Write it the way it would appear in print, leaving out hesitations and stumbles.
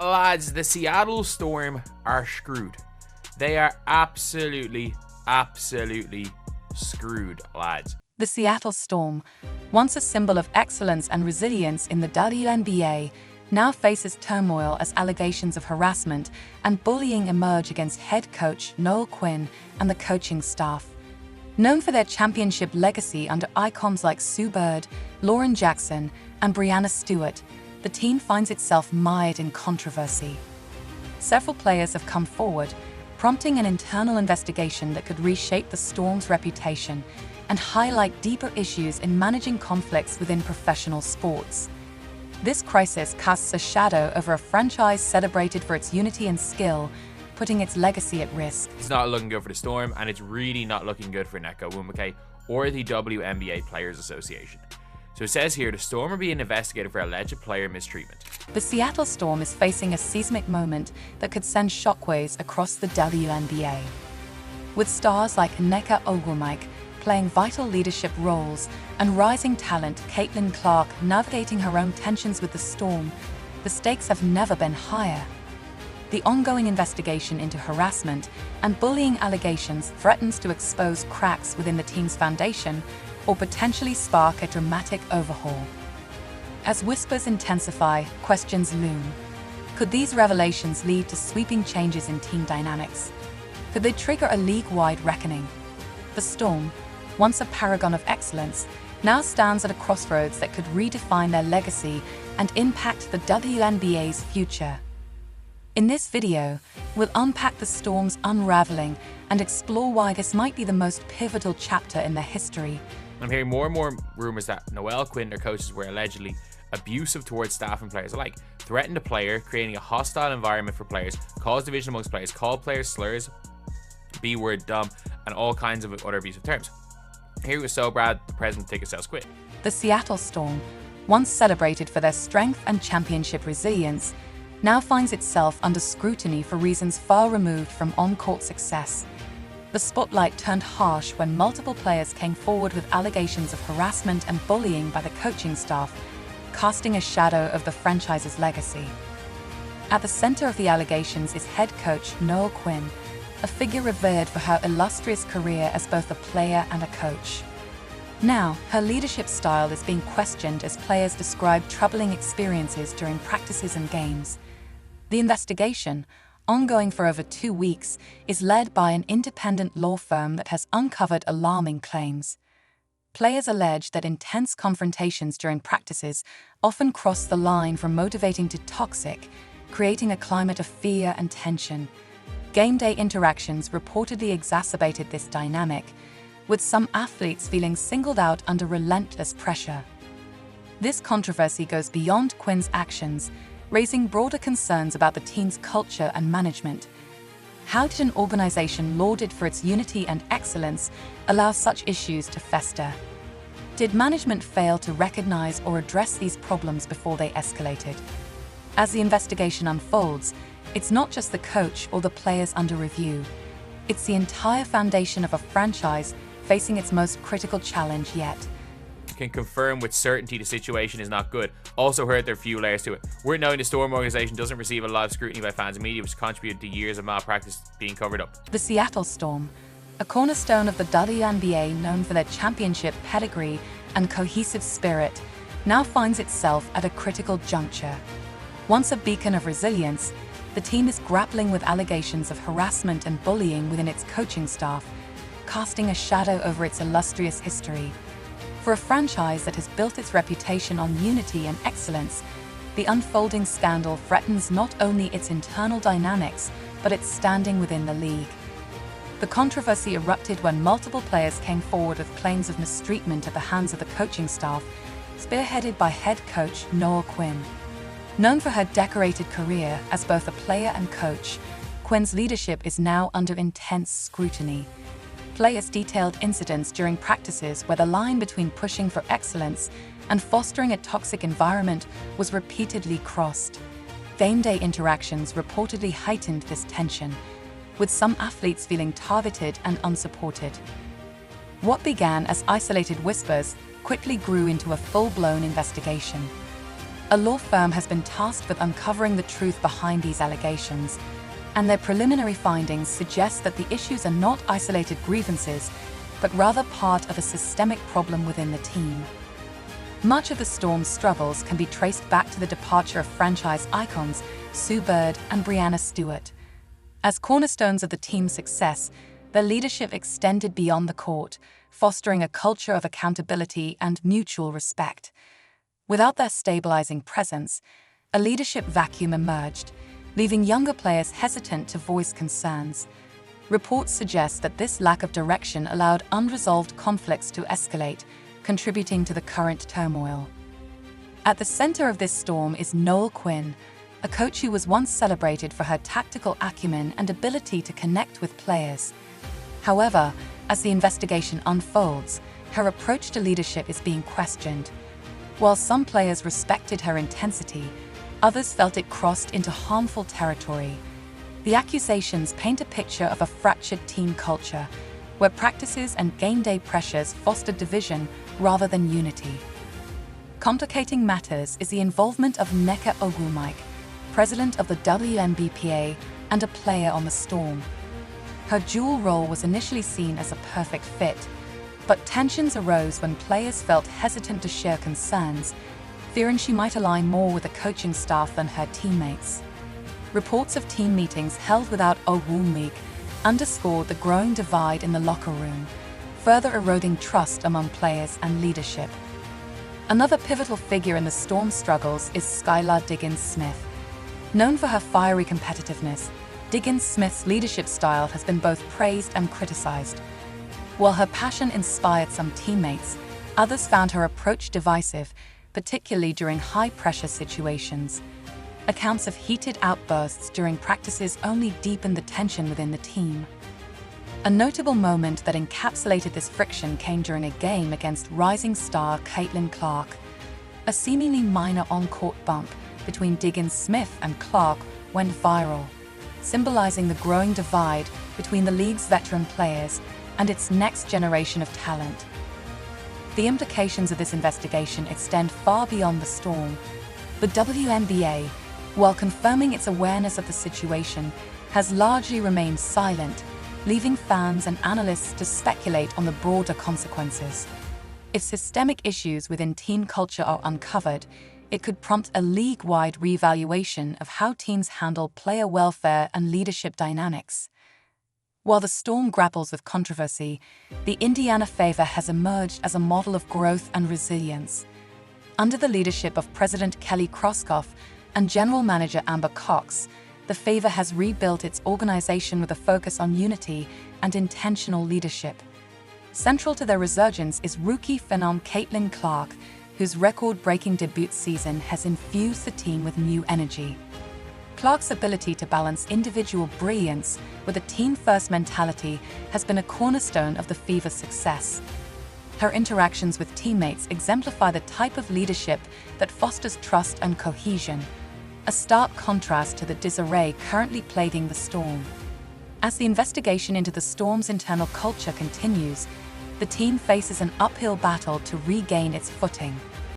Lads, the Seattle Storm are screwed. They are absolutely screwed, lads. The Seattle Storm, once a symbol of excellence and resilience in the WNBA, now faces turmoil as allegations of harassment and bullying emerge against head coach Noel Quinn and the coaching staff. Known for their championship legacy under icons like Sue Bird, Lauren Jackson, and Breanna Stewart, the team finds itself mired in controversy. Several players have come forward, prompting an internal investigation that could reshape the Storm's reputation and highlight deeper issues in managing conflicts within professional sports. This crisis casts a shadow over a franchise celebrated for its unity and skill, putting its legacy at risk. It's not looking good for the Storm, and it's really not looking good for Nneka Nwumeke or the WNBA Players Association. So it says here the Storm are being investigated for alleged player mistreatment. The Seattle Storm is facing a seismic moment that could send shockwaves across the WNBA. With stars like Nneka Nwumeke playing vital leadership roles and rising talent Caitlin Clark navigating her own tensions with the Storm, the stakes have never been higher. The ongoing investigation into harassment and bullying allegations threatens to expose cracks within the team's foundation or potentially spark a dramatic overhaul. As whispers intensify, questions loom. Could these revelations lead to sweeping changes in team dynamics? Could they trigger a league-wide reckoning? The Storm, once a paragon of excellence, now stands at a crossroads that could redefine their legacy and impact the WNBA's future. In this video, we'll unpack the Storm's unraveling and explore why this might be the most pivotal chapter in their history. I'm hearing more and more rumors that Noel Quinn, their coaches, were allegedly abusive towards staff and players alike, threatened a player, creating a hostile environment for players, caused division amongst players, called players slurs, B-word, dumb, and all kinds of other abusive terms. Here it was so bad, the president take a sales quit. The Seattle Storm, once celebrated for their strength and championship resilience, now finds itself under scrutiny for reasons far removed from on-court success. The spotlight turned harsh when multiple players came forward with allegations of harassment and bullying by the coaching staff, casting a shadow of the franchise's legacy. At the center of the allegations is head coach Noel Quinn, a figure revered for her illustrious career as both a player and a coach. Now, her leadership style is being questioned as players describe troubling experiences during practices and games. The investigation, ongoing for over 2 weeks, is led by an independent law firm that has uncovered alarming claims. Players allege that intense confrontations during practices often cross the line from motivating to toxic, creating a climate of fear and tension. Game day interactions reportedly exacerbated this dynamic, with some athletes feeling singled out under relentless pressure. This controversy goes beyond Quinn's actions, raising broader concerns about the team's culture and management. How did an organization lauded for its unity and excellence allow such issues to fester? Did management fail to recognize or address these problems before they escalated? As the investigation unfolds, it's not just the coach or the players under review. It's the entire foundation of a franchise facing its most critical challenge yet. Can confirm with certainty the situation is not good. Also heard there are few layers to it. We're knowing the Storm organization doesn't receive a lot of scrutiny by fans and media, which contributed to years of malpractice being covered up. The Seattle Storm, a cornerstone of the WNBA known for their championship pedigree and cohesive spirit, now finds itself at a critical juncture. Once a beacon of resilience, the team is grappling with allegations of harassment and bullying within its coaching staff, casting a shadow over its illustrious history. For a franchise that has built its reputation on unity and excellence, the unfolding scandal threatens not only its internal dynamics, but its standing within the league. The controversy erupted when multiple players came forward with claims of mistreatment at the hands of the coaching staff, spearheaded by head coach Noel Quinn. Known for her decorated career as both a player and coach, Quinn's leadership is now under intense scrutiny. Players detailed incidents during practices where the line between pushing for excellence and fostering a toxic environment was repeatedly crossed. Game day interactions reportedly heightened this tension, with some athletes feeling targeted and unsupported. What began as isolated whispers quickly grew into a full-blown investigation. a law firm has been tasked with uncovering the truth behind these allegations, and their preliminary findings suggest that the issues are not isolated grievances, but rather part of a systemic problem within the team. Much of the Storm's struggles can be traced back to the departure of franchise icons Sue Bird and Brianna Stewart. As cornerstones of the team's success, their leadership extended beyond the court, fostering a culture of accountability and mutual respect. Without their stabilizing presence, a leadership vacuum emerged, leaving younger players hesitant to voice concerns. Reports suggest that this lack of direction allowed unresolved conflicts to escalate, contributing to the current turmoil. At the center of this storm is Noel Quinn, a coach who was once celebrated for her tactical acumen and ability to connect with players. However, as the investigation unfolds, her approach to leadership is being questioned. While some players respected her intensity, others felt it crossed into harmful territory. The accusations paint a picture of a fractured team culture, where practices and game day pressures fostered division rather than unity. Complicating matters is the involvement of Nneka Ogwumike, president of the WNBPA and a player on the Storm. Her dual role was initially seen as a perfect fit, but tensions arose when players felt hesitant to share concerns, fearing she might align more with the coaching staff than her teammates. Reports of team meetings held without Ogwumike underscored the growing divide in the locker room, further eroding trust among players and leadership. Another pivotal figure in the Storm struggles is Skylar Diggins-Smith. Known for her fiery competitiveness, Diggins-Smith's leadership style has been both praised and criticized. While her passion inspired some teammates, others found her approach divisive, particularly during high-pressure situations. Accounts of heated outbursts during practices only deepened the tension within the team. A notable moment that encapsulated this friction came during a game against rising star Caitlin Clark. A seemingly minor on-court bump between Diggins-Smith and Clark went viral, symbolizing the growing divide between the league's veteran players and its next generation of talent. The implications of this investigation extend far beyond the Storm. The WNBA, while confirming its awareness of the situation, has largely remained silent, leaving fans and analysts to speculate on the broader consequences. If systemic issues within team culture are uncovered, it could prompt a league-wide reevaluation of how teams handle player welfare and leadership dynamics. While the Storm grapples with controversy, the Indiana Fever has emerged as a model of growth and resilience. Under the leadership of President Kelly Kroskoff and General Manager Amber Cox, the Fever has rebuilt its organization with a focus on unity and intentional leadership. Central to their resurgence is rookie phenom Caitlin Clark, whose record-breaking debut season has infused the team with new energy. Clark's ability to balance individual brilliance with a team-first mentality has been a cornerstone of the Fever's success. Her interactions with teammates exemplify the type of leadership that fosters trust and cohesion, a stark contrast to the disarray currently plaguing the Storm. As the investigation into the Storm's internal culture continues, the team faces an uphill battle to regain its footing.